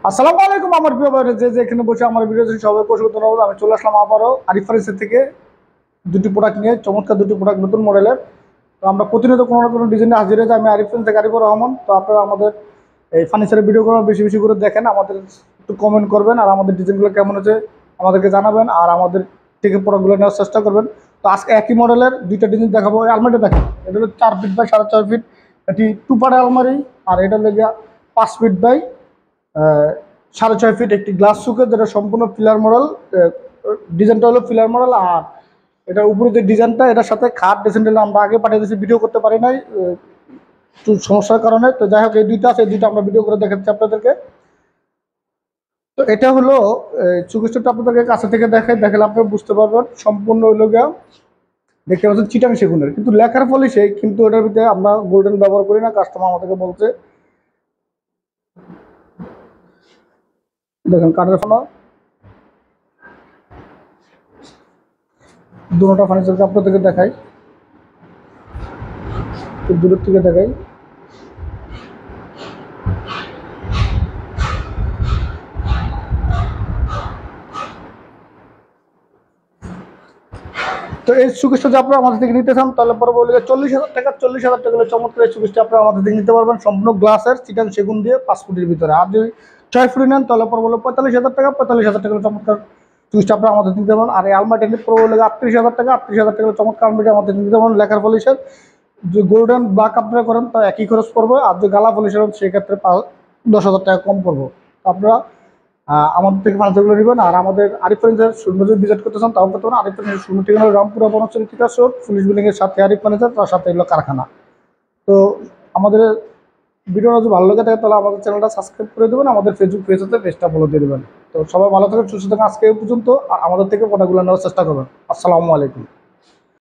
আসসালামু আলাইকুম আমার প্রিয় ভাইরা, যে এখানে বসে আমার ভিডিও দেখছেন সবাইকে অসংখ্য ধন্যবাদ। আমি চলে আসলাম আবারও আরিফ ফার্নিচার থেকে দুটি প্রোডাক্ট নিয়ে, চমৎকার দুটি প্রোডাক্ট নতুন মডেলের। তো আমরা প্রতিনিয়ত কোনো না কোনো ডিজাইনে হাজির হয়ে যাই। আমি আরিফ ফার্নিচার থেকে আরিফুর রহমান। তো আপনারা আমাদের এই ফার্নিচারের ভিডিওগুলো বেশি বেশি করে দেখেন, আমাদের একটু কমেন্ট করবেন, আর আমাদের ডিজাইনগুলো কেমন হচ্ছে আমাদেরকে জানাবেন, আর আমাদের থেকে প্রোডাক্টগুলো নেওয়ার চেষ্টা করবেন। তো আজকে একই মডেলের দুইটা ডিজাইন দেখাবো। এই আলমারিটা দেখেন, এটা হলো 4 ফিট বাই 4.5 ফিট, এটি টু পার্ট আলমারি। আর এটা হলো গিয়া 5 ফিট বাই 6.5 ফিট একটি গ্লাস সুকের, যেটা সম্পূর্ণ ফিলার মডেল। ডিজাইনটা হলো ফিলার মডেল। আর এটা উপরে যে ডিজাইনটা, এটার সাথে খাট ড্রেসিং টেবিল আমরা আগে পাঠিয়ে দিয়েছি, ভিডিও করতে পারি নাই একটু সমস্যার কারণে। তো যাই হোক, এই দুইটা আছে, এই দুইটা আমরা ভিডিও করে দেখাচ্ছি আপনাদেরকে। তো এটা হলো চুকিস্টটা আপনাদেরকে কাছে থেকে দেখালে আপনি বুঝতে পারবেন। সম্পূর্ণ হইল গিয়া দেখতে পাচ্ছেন চিটাং সেগুনের, কিন্তু লেখার ফলে সেই কিন্তু এটার ভিতরে আমরা গোল্ডেন ব্যবহার করি না। কাস্টমার আমাদেরকে বলছে, দেখেন কাঠের ফোনা দুটোটা ফার্নিচারকে আপনাদেরকে দেখাই, একটু দূরের থেকে দেখাই। তো এই সুকেশটা যদি আপনারা আমাদের থেকে নিতে চান, তাহলে পরে বলে 40,000 টাকা। 40,000 টাকা হলে চমৎকার এই সুকেশটা আপনারা আমাদের থেকে নিতে পারবেন, সম্পূর্ণ গ্লাসের চিটাং সেগুন দিয়ে 5 ফুটের ভিতরে। আর যদি 6 ফুট নেন, তাহলে পরে বলে 45,000 টাকা। 45,000 টাকা হলে চমৎকার সুকেশটা আপনারা আমাদের নিতে পারবেন। আর এই আলমারিটা নিতে পরে বলে 38,000 টাকা। 38,000 টাকা হলে চমৎকার আলমারিটা আমাদের নিতে পারবেন লেখার পলিশের। যে গোল্ডেন ব্ল্যাক আপনারা করেন, তা একই খরচ পড়বে। আর যে গালা পলিশের সেক্ষেত্রে 10,000 টাকা কম পড়বো। আপনারা আমাদের থেকে ফার্নিচারগুলো নেবেন। আর আমাদের আরিফ ফার্নিচার শূন্য যদি ভিজিট করতে চান, তাও করতে পারেন। আরিফ ফার্নিচার শূন্য ঠিকানা রামপুরা বনশ্রী টিকা রোড, পুলিশ বিল্ডিংয়ের সাথে আরিফ ফার্নিচার, তার সাথে এলো কারখানা। তো আমাদের ভিডিওটা যদি ভালো লাগে থাকে, তাহলে আমাদের চ্যানেলটা সাবস্ক্রাইব করে দেবেন, আমাদের ফেসবুক পেজতে পেজটা ফলো দিয়ে দেবেন। তো সবাই ভালো থাকেন, সুস্থ থাকেন। আজকে এই পর্যন্ত। আর আমাদের থেকে প্রোডাক্টগুলো নেওয়ার চেষ্টা করবেন। আসসালামু আলাইকুম।